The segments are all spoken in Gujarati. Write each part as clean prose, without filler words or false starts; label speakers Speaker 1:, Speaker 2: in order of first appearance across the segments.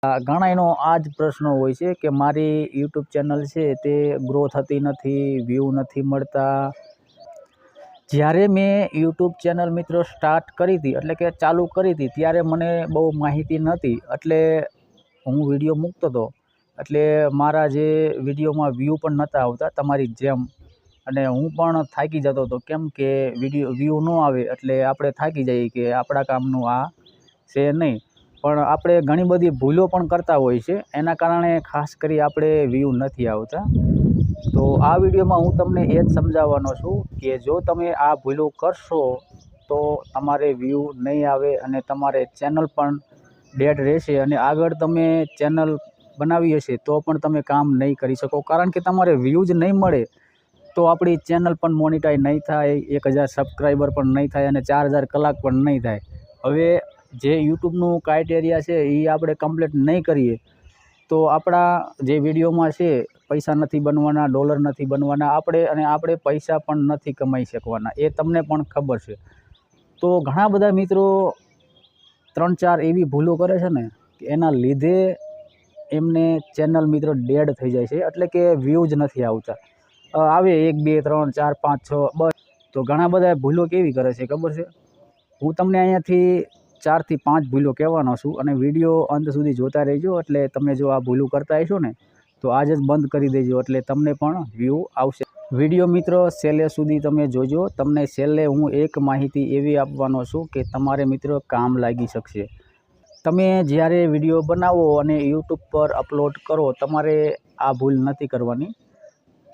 Speaker 1: ઘણાયનો આ જ પ્રશ્ન હોય છે કે મારી યુટ્યુબ ચેનલ છે તે ગ્રો થતી નથી, વ્યૂ નથી મળતા. જ્યારે મેં યુટ્યુબ ચેનલ મિત્રો સ્ટાર્ટ કરી હતી એટલે કે ચાલુ કરી હતી ત્યારે મને બહુ માહિતી નહોતી, એટલે હું વિડીયો મૂકતો હતો એટલે મારા જે વિડીયોમાં વ્યૂ પણ નહોતા આવતા તમારી જેમ, અને હું પણ થાકી જતો હતો. કેમ કે વ્યૂ ન આવે એટલે આપણે થાકી જઈએ કે આપણા કામનું આ છે નહીં. પણ આપણે ઘણી બધી ભૂલો પણ કરતા હોય છે, એના કારણે ખાસ કરી આપણે વ્યૂ નથી આવતા. તો આ વિડીયોમાં હું તમને એ જ સમજાવવાનો છું કે જો તમે આ ભૂલો કરશો તો તમારે વ્યૂ નહીં આવે અને તમારે ચેનલ પણ ડેડ રહેશે, અને આગળ તમે ચેનલ બનાવી હશે તો પણ તમે કામ નહીં કરી શકો. કારણ કે તમારે વ્યૂ જ નહીં મળે તો આપણી ચેનલ પણ મોનિટાઈઝ નહીં થાય, 1000 સબસ્ક્રાઈબર પણ નહીં થાય અને 4000 કલાક પણ નહીં થાય. હવે જે યુટ્યુબનું ક્રાઇટેરિયા છે એ આપણે કમ્પ્લીટ નહીં કરીએ તો આપણા જે વિડીયોમાં છે પૈસા નથી બનવાના, ડોલર નથી બનવાના, આપણે પૈસા પણ નથી કમાઈ શકવાના, એ તમને પણ ખબર છે. તો ઘણા બધા મિત્રો 3-4 એવી ભૂલો કરે છે ને કે એના લીધે એમને ચેનલ મિત્રો ડેડ થઈ જાય છે, એટલે કે વ્યૂ જ નથી આવતા. આવે 1, 2, 3, 4, 5, 6 બસ. તો ઘણા બધા ભૂલો કેવી કરે છે ખબર છે? હું તમને અહીંયાથી 4 થી 5 ભૂલો કહેવાનો છું અને વિડીયો અંત સુધી જોતા રહેજો. એટલે તમે જો આ ભૂલો કરતા હશો ને તો આજ જ બંધ કરી દેજો, એટલે તમને પણ વ્યૂ આવશે. વિડીયો મિત્રો છેલ્લે સુધી તમે જોજો. તમને છેલ્લે હું એક માહિતી એવી આપવાનો છું કે તમારે મિત્રો કામ લાગી શકશે. તમે જ્યારે વિડીયો બનાવો અને યુટ્યુબ પર અપલોડ કરો, તમારે આ ભૂલ નથી કરવાની.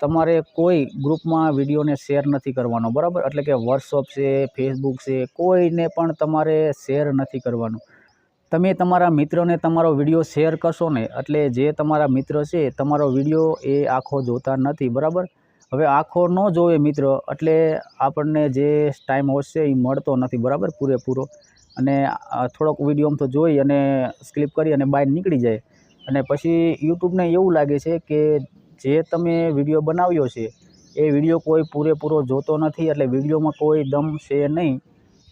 Speaker 1: તમારે કોઈ ગ્રુપમાં વિડીયોને શેર નથી કરવાનો, બરાબર? એટલે કે વોટ્સઅપ છે, ફેસબુક છે, કોઈને પણ તમારે શેર નથી કરવાનું. તમે તમારા મિત્રોને તમારો વિડીયો શેર કરશો ને એટલે જે તમારા મિત્ર છે તમારો વિડીયો એ આખો જોતા નથી, બરાબર? હવે આખો ન જોવે મિત્ર એટલે આપણને જે ટાઈમ હોશે એ મળતો નથી, બરાબર? પૂરેપૂરો. અને થોડોક વિડીયોમાં તો જોઈ અને સ્કીપ કરી અને બહાર નીકળી જાય, અને પછી યુટ્યુબને એવું લાગે છે કે જે તમે વિડીયો બનાવ્યો છે એ વિડીયો કોઈ પૂરેપૂરો જોતો નથી, એટલે વિડીયોમાં કોઈ દમ છે નહીં,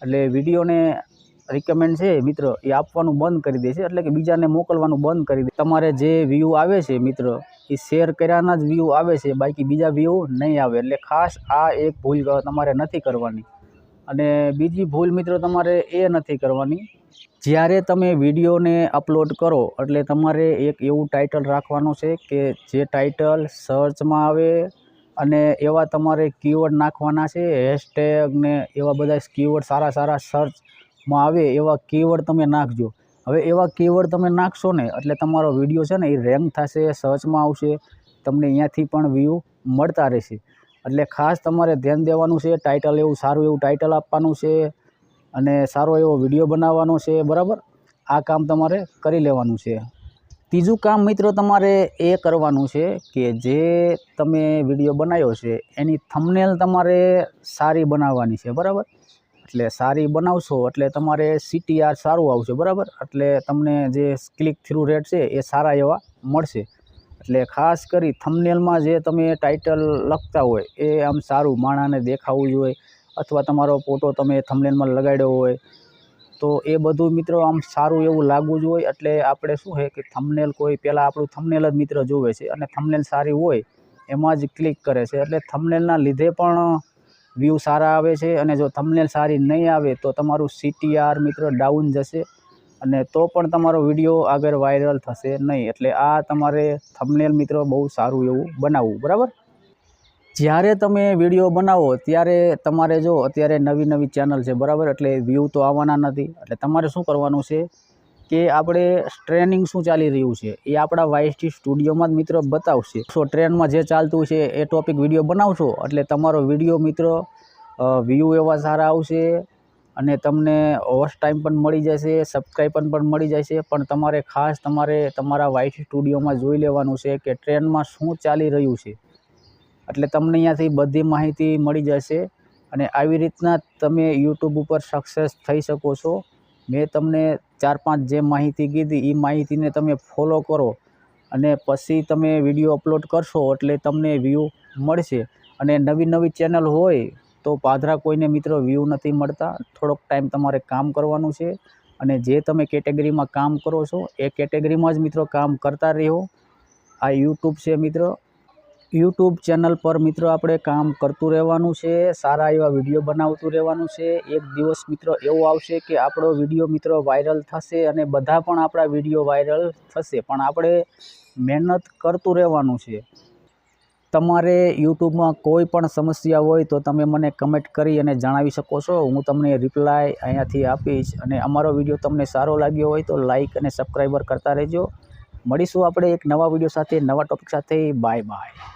Speaker 1: એટલે વિડીયોને રિકમેન્ડ છે મિત્ર એ આપવાનું બંધ કરી દે છે, એટલે કે બીજાને મોકલવાનું બંધ કરી દે. તમારે જે વ્યૂ આવે છે મિત્ર એ શેર કર્યાના જ વ્યૂ આવે છે, બાકી બીજા વ્યૂ નહીં આવે. એટલે ખાસ આ એક ભૂલ તમારે નથી કરવાની. અને બીજી ભૂલ મિત્રો તમારે એ નથી કરવાની, જ્યારે તમે વિડીયોને અપલોડ કરો એટલે તમારે એક એવું ટાઇટલ રાખવાનું છે કે જે ટાઇટલ સર્ચમાં આવે, અને એવા તમારે કીવર્ડ નાખવાના છે, હેશટેગ ને એવા બધા કીવર્ડ સારા સર્ચમાં આવે એવા કીવર્ડ તમે નાખજો. હવે એવા કીવર્ડ તમે નાખશો ને એટલે તમારો વિડીયો છે ને એ રેન્ક થશે, સર્ચમાં આવશે, તમને અહીંયાથી પણ વ્યૂ મળતા રહેશે. એટલે ખાસ તમારે ધ્યાન દેવાનું છે. ટાઇટલ સારું એવું ટાઇટલ આપવાનું છે અને સારો એવો વિડીયો બનાવવાનો છે, બરાબર? આ કામ તમારે કરી લેવાનું છે. ત્રીજું કામ મિત્રો તમારે એ કરવાનું છે કે જે તમે વિડીયો બનાવ્યો છે એની થંબનેલ તમારે સારી બનાવવાની છે, બરાબર? એટલે સારી બનાવશો એટલે તમારે CTR સારું આવશે, બરાબર? એટલે તમને જે ક્લિક થ્રુ રેટ છે એ સારા એવા મળશે. એટલે ખાસ કરી થંબનેલમાં જે તમે ટાઇટલ લખતા હોય એ આમ સારું માણસને દેખાવું જોઈએ, અથવા તમારો ફોટો તમે થંબનેલમાં લગાડ્યો હોય તો એ બધું મિત્રો આમ સારું એવું લાગવું જોઈએ. એટલે આપણે શું છે કે થંબનેલ કોઈ પહેલાં આપણું થંબનેલ જ મિત્ર જોવે છે, અને થંબનેલ સારી હોય એમાં જ ક્લિક કરે છે, એટલે થંબનેલના લીધે પણ વ્યૂ સારા આવે છે. અને જો થંબનેલ સારી નહીં આવે તો તમારું CTR મિત્ર ડાઉન જશે, અને તો પણ તમારો વિડીયો આગળ વાયરલ થશે નહીં. એટલે આ તમારે થંબનેલ મિત્રો બહુ સારું એવું બનાવવું, બરાબર? જ્યારે તમે વિડીયો બનાવો ત્યારે તમારે જો અત્યારે નવી ચેનલ છે, બરાબર? એટલે વ્યૂ તો આવવાના નથી. એટલે તમારે શું કરવાનું છે કે આપણે ટ્રેનિંગ શું ચાલી રહ્યું છે એ આપણા YT સ્ટુડિયોમાં જ મિત્રો બતાવશે. ટ્રેન્ડમાં જે ચાલતું છે એ ટોપિક વિડીયો બનાવશો એટલે તમારો વિડીયો મિત્રો વ્યૂ એવા સારા આવશે, અને તમને વોચ ટાઈમ પણ મળી જશે, સબસ્ક્રાઈબર પણ મળી જશે. પણ તમારે ખાસ તમારા YT સ્ટુડિયોમાં જોઈ લેવાનું છે કે ટ્રેન્ડમાં શું ચાલી રહ્યું છે, એટલે તમને અહીંયાથી બધી માહિતી મળી જશે, અને આવી રીતના તમે યુટ્યુબ ઉપર સક્સેસ થઈ શકો છો. મેં તમને 4-5 જે માહિતી કીધી એ માહિતીને તમે ફોલો કરો અને પછી તમે વિડીયો અપલોડ કરશો એટલે તમને વ્યૂ મળશે. અને નવી ચેનલ હોય તો પાદરા કોઈને મિત્રો વ્યૂ નથી મળતા. થોડોક ટાઈમ તમારે કામ કરવાનું છે, અને જે તમે કેટેગરીમાં કામ કરો છો એ કેટેગરીમાં જ મિત્રો કામ કરતા રહો. આ યુટ્યુબ છે મિત્રો, યુટ્યુબ ચેનલ પર મિત્રો આપણે કામ કરતું રહેવાનું છે, સારા એવા વિડીયો બનાવતું રહેવાનું છે. એક દિવસ મિત્રો એવો આવશે કે આપણો વિડીયો મિત્રો વાયરલ થશે અને બધા પણ આપણા વિડીયો વાયરલ થશે, પણ આપણે મહેનત કરતું રહેવાનું છે. તમારે યુટ્યુબમાં કોઈ પણ સમસ્યા હોય તો તમે મને કમેન્ટ કરી અને જણાવી શકો છો. હું તમને રિપ્લાય અહીંયાથી આપીશ. અને અમારો વિડીયો તમને સારો લાગ્યો હોય તો લાઇક અને સબસ્ક્રાઈબર કરતા રહેજો. મળીશું આપણે એક નવા વિડીયો સાથે, નવા ટૉપિક સાથે. Bye bye.